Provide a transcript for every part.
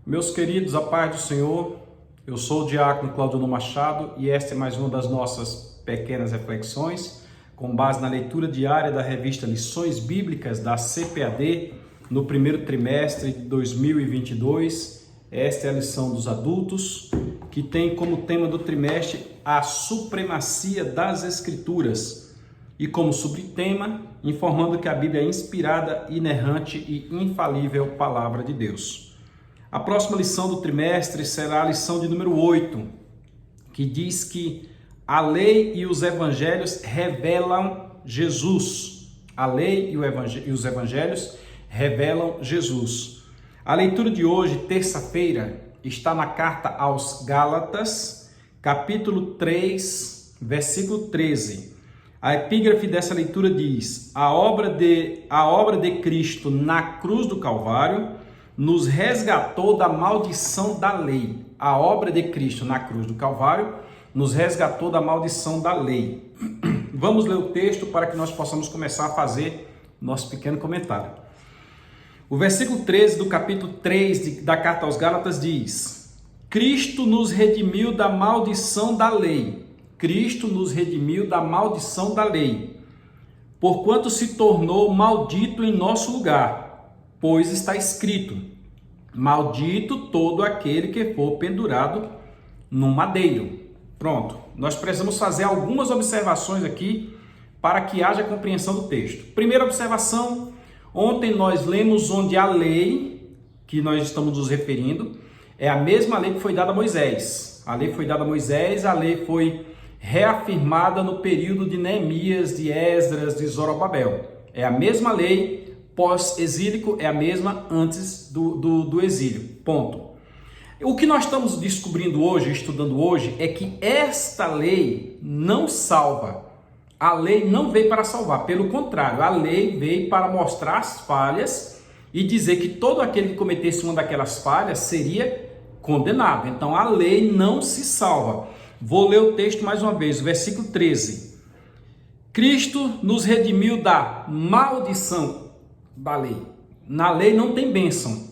Meus queridos, a paz do Senhor, eu sou o diácono Claudionor Machado e esta é mais uma das nossas pequenas reflexões com base na leitura diária da revista Lições Bíblicas da CPAD no primeiro trimestre de 2022. Esta é a lição dos adultos, que tem como tema do trimestre a supremacia das Escrituras e como subtema informando que a Bíblia é inspirada, inerrante e infalível palavra de Deus. A próxima lição do trimestre será a lição de número 8, que diz que a lei e os evangelhos revelam Jesus. A lei e os evangelhos revelam Jesus. A leitura de hoje, terça-feira, está na carta aos Gálatas, capítulo 3, versículo 13. A epígrafe dessa leitura diz: a obra de Cristo na cruz do Calvário nos resgatou da maldição da lei. A obra de Cristo na cruz do Calvário nos resgatou da maldição da lei. Vamos ler o texto para que nós possamos começar a fazer nosso pequeno comentário. O versículo 13 do capítulo 3 da carta aos Gálatas diz: Cristo nos redimiu da maldição da lei. Cristo nos redimiu da maldição da lei, porquanto se tornou maldito em nosso lugar. Pois está escrito: maldito todo aquele que for pendurado no madeiro. Pronto, nós precisamos fazer algumas observações aqui para que haja compreensão do texto. Primeira observação: ontem nós lemos onde a lei que nós estamos nos referindo é a mesma lei que foi dada a Moisés. A lei foi dada a Moisés, a lei foi reafirmada no período de Neemias, de Esdras, de Zorobabel. É a mesma lei pós-exílico, é a mesma antes do exílio. Ponto. O que nós estamos descobrindo hoje, estudando hoje, é que esta lei não salva. A lei não veio para salvar, pelo contrário, a lei veio para mostrar as falhas e dizer que todo aquele que cometesse uma daquelas falhas seria condenado. Então a lei não se salva. Vou ler o texto mais uma vez, o versículo 13. Cristo nos redimiu da maldição da lei. Na lei não tem bênção,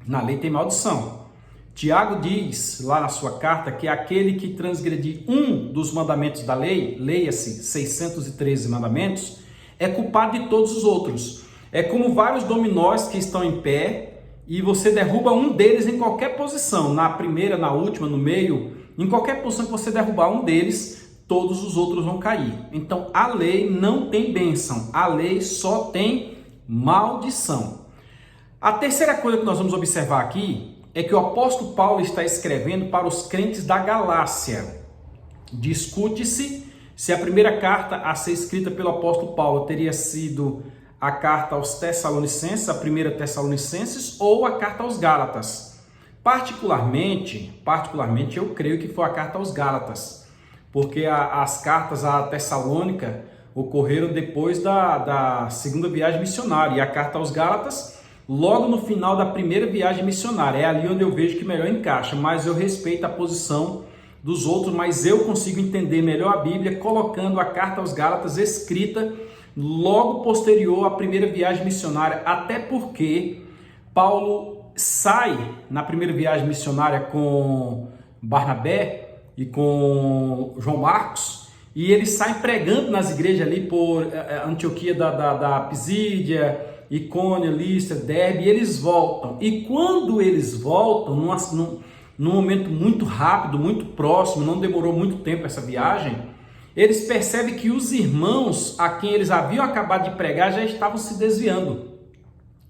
na lei tem maldição. Tiago diz lá na sua carta que aquele que transgredir um dos mandamentos da lei, leia-se 613 mandamentos, é culpado de todos os outros. É como vários dominós que estão em pé e você derruba um deles em qualquer posição, na primeira, na última, no meio, em qualquer posição que você derrubar um deles, todos os outros vão cair. Então a lei não tem bênção, a lei só tem maldição. A terceira coisa que nós vamos observar aqui é que o apóstolo Paulo está escrevendo para os crentes da Galácia. Discute-se se a primeira carta a ser escrita pelo apóstolo Paulo teria sido a carta aos Tessalonicenses, a primeira Tessalonicenses, ou a carta aos Gálatas. Particularmente, eu creio que foi a carta aos Gálatas, porque as cartas à Tessalônica ocorreram depois da segunda viagem missionária, e a carta aos Gálatas logo no final da primeira viagem missionária. É ali onde eu vejo que melhor encaixa, mas eu respeito a posição dos outros, mas eu consigo entender melhor a Bíblia colocando a carta aos Gálatas escrita logo posterior à primeira viagem missionária, até porque Paulo sai na primeira viagem missionária com Barnabé e com João Marcos, e eles saem pregando nas igrejas ali por Antioquia da Pisídia, Icônia, Listra, Derbe, e eles voltam. E quando eles voltam, num momento muito rápido, muito próximo, não demorou muito tempo essa viagem, eles percebem que os irmãos a quem eles haviam acabado de pregar já estavam se desviando.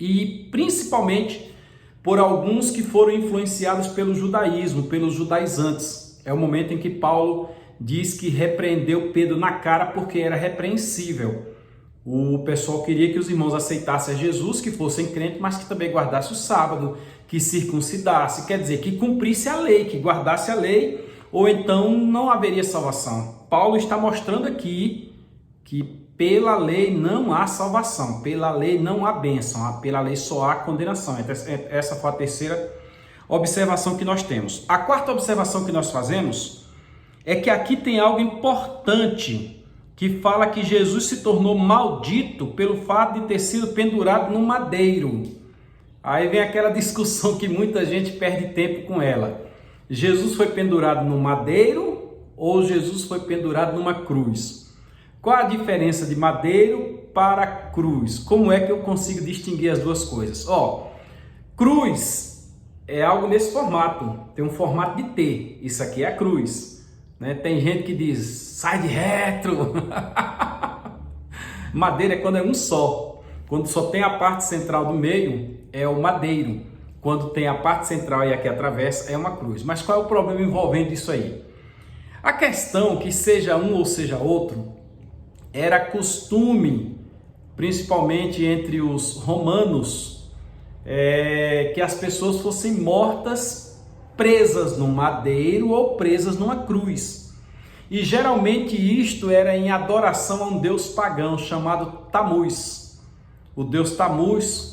E principalmente por alguns que foram influenciados pelo judaísmo, pelos judaizantes. É o momento em que Paulo diz que repreendeu Pedro na cara porque era repreensível. O pessoal queria que os irmãos aceitassem a Jesus, que fossem crentes, mas que também guardasse o sábado, que circuncidasse, quer dizer, que cumprisse a lei, que guardasse a lei, ou então não haveria salvação. Paulo está mostrando aqui que pela lei não há salvação, pela lei não há bênção, pela lei só há condenação. Essa foi a terceira observação que nós temos. A quarta observação que nós fazemos é que aqui tem algo importante, que fala que Jesus se tornou maldito pelo fato de ter sido pendurado no madeiro. Aí vem aquela discussão que muita gente perde tempo com ela. Jesus foi pendurado no madeiro ou Jesus foi pendurado numa cruz? Qual a diferença de madeiro para cruz? Como é que eu consigo distinguir as duas coisas? Cruz é algo nesse formato, tem um formato de T, isso aqui é a cruz, né? Tem gente que diz, sai de retro. Madeira é quando é um só, quando só tem a parte central do meio é o madeiro, quando tem a parte central e aqui a travessa é uma cruz. Mas qual é o problema envolvendo isso aí? A questão que seja um ou seja outro, era costume, principalmente entre os romanos, que as pessoas fossem mortas presas num madeiro ou presas numa cruz. E geralmente isto era em adoração a um deus pagão chamado Tamuz. O deus Tamuz,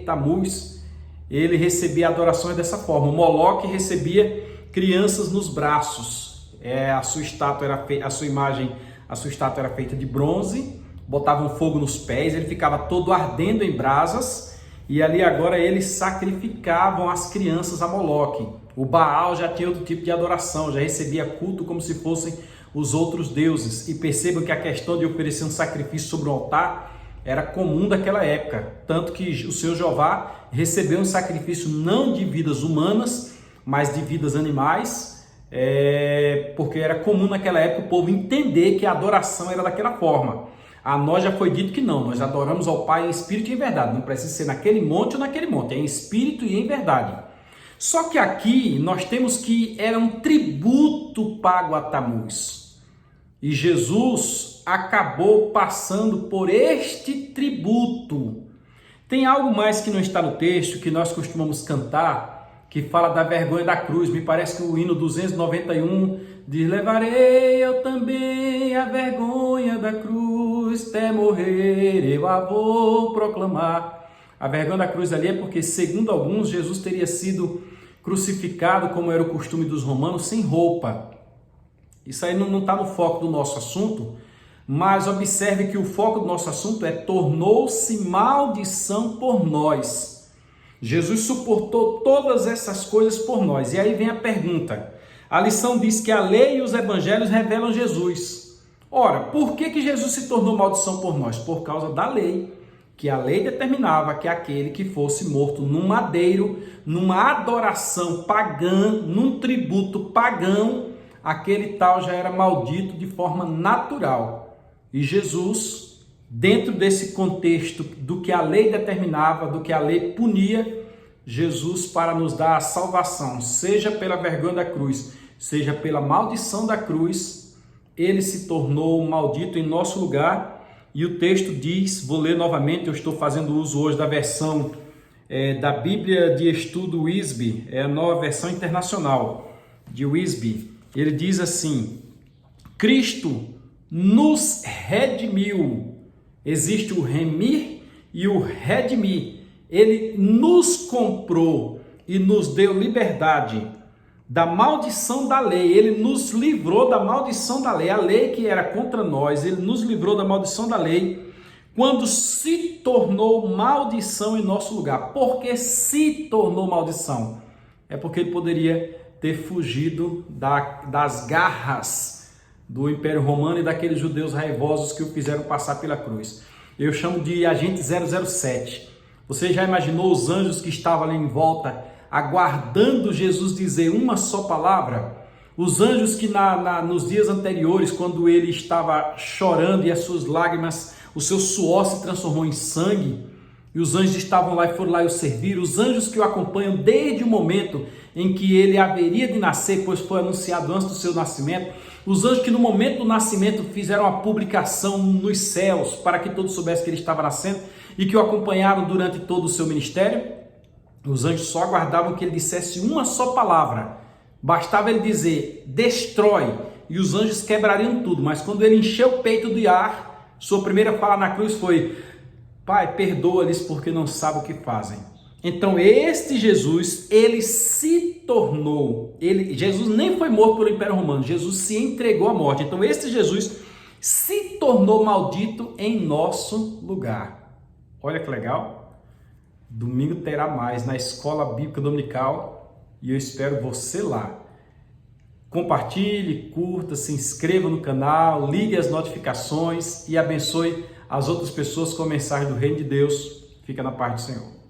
Tamuz, ele recebia adorações dessa forma. O Moloque recebia crianças nos braços. A sua estátua era feita de bronze, botavam fogo nos pés, ele ficava todo ardendo em brasas. E ali agora eles sacrificavam as crianças a Moloque. O Baal já tinha outro tipo de adoração, já recebia culto como se fossem os outros deuses. E percebam que a questão de oferecer um sacrifício sobre o altar era comum daquela época. Tanto que o Senhor Jeová recebeu um sacrifício não de vidas humanas, mas de vidas animais, porque era comum naquela época o povo entender que a adoração era daquela forma. A nós já foi dito que não, nós adoramos ao Pai em espírito e em verdade. Não precisa ser naquele monte ou naquele monte, é em espírito e em verdade. Só que aqui nós temos que era um tributo pago a Tamuz. E Jesus acabou passando por este tributo. Tem algo mais que não está no texto, que nós costumamos cantar, que fala da vergonha da cruz. Me parece que o hino 291 diz: levarei eu também a vergonha da cruz, até morrer eu a vou proclamar. A vergonha da cruz ali é porque, segundo alguns, Jesus teria sido crucificado, como era o costume dos romanos, sem roupa. Isso aí não está no foco do nosso assunto, mas observe que o foco do nosso assunto é tornou-se maldição por nós. Jesus suportou todas essas coisas por nós. E aí vem a pergunta. A lição diz que a lei e os evangelhos revelam Jesus. Ora, por que Jesus se tornou maldição por nós? Por causa da lei, que a lei determinava que aquele que fosse morto num madeiro, numa adoração pagã, num tributo pagão, aquele tal já era maldito de forma natural. E Jesus, dentro desse contexto do que a lei determinava, do que a lei punia, Jesus, para nos dar a salvação, seja pela vergonha da cruz, seja pela maldição da cruz, ele se tornou maldito em nosso lugar. E o texto diz, vou ler novamente, eu estou fazendo uso hoje da versão da Bíblia de Estudo WISB, é a nova versão internacional de WISB. Ele diz assim: Cristo nos redimiu. Existe o remir e o redimir. Ele nos comprou e nos deu liberdade da maldição da lei. Ele nos livrou da maldição da lei. A lei que era contra nós, ele nos livrou da maldição da lei quando se tornou maldição em nosso lugar. Por que se tornou maldição? É porque ele poderia ter fugido das garras do Império Romano e daqueles judeus raivosos que o fizeram passar pela cruz. Eu chamo de agente 007. Você já imaginou os anjos que estavam ali em volta, aguardando Jesus dizer uma só palavra? Os anjos que nos dias anteriores, quando ele estava chorando e as suas lágrimas, o seu suor se transformou em sangue, e os anjos estavam lá e foram lá e o serviram. Os anjos que o acompanham desde o momento em que ele haveria de nascer, pois foi anunciado antes do seu nascimento. Os anjos que no momento do nascimento fizeram a publicação nos céus para que todos soubessem que ele estava nascendo e que o acompanharam durante todo o seu ministério. Os anjos só aguardavam que ele dissesse uma só palavra. Bastava ele dizer, destrói, e os anjos quebrariam tudo. Mas quando ele encheu o peito de ar, sua primeira fala na cruz foi: Pai, perdoa-lhes porque não sabem o que fazem. Então este Jesus, ele se tornou, Jesus nem foi morto pelo Império Romano, Jesus se entregou à morte. Então este Jesus se tornou maldito em nosso lugar. Olha que legal. Domingo terá mais na Escola Bíblica Dominical e eu espero você lá. Compartilhe, curta, se inscreva no canal, ligue as notificações e abençoe as outras pessoas com a mensagem do Reino de Deus. Fica na paz do Senhor.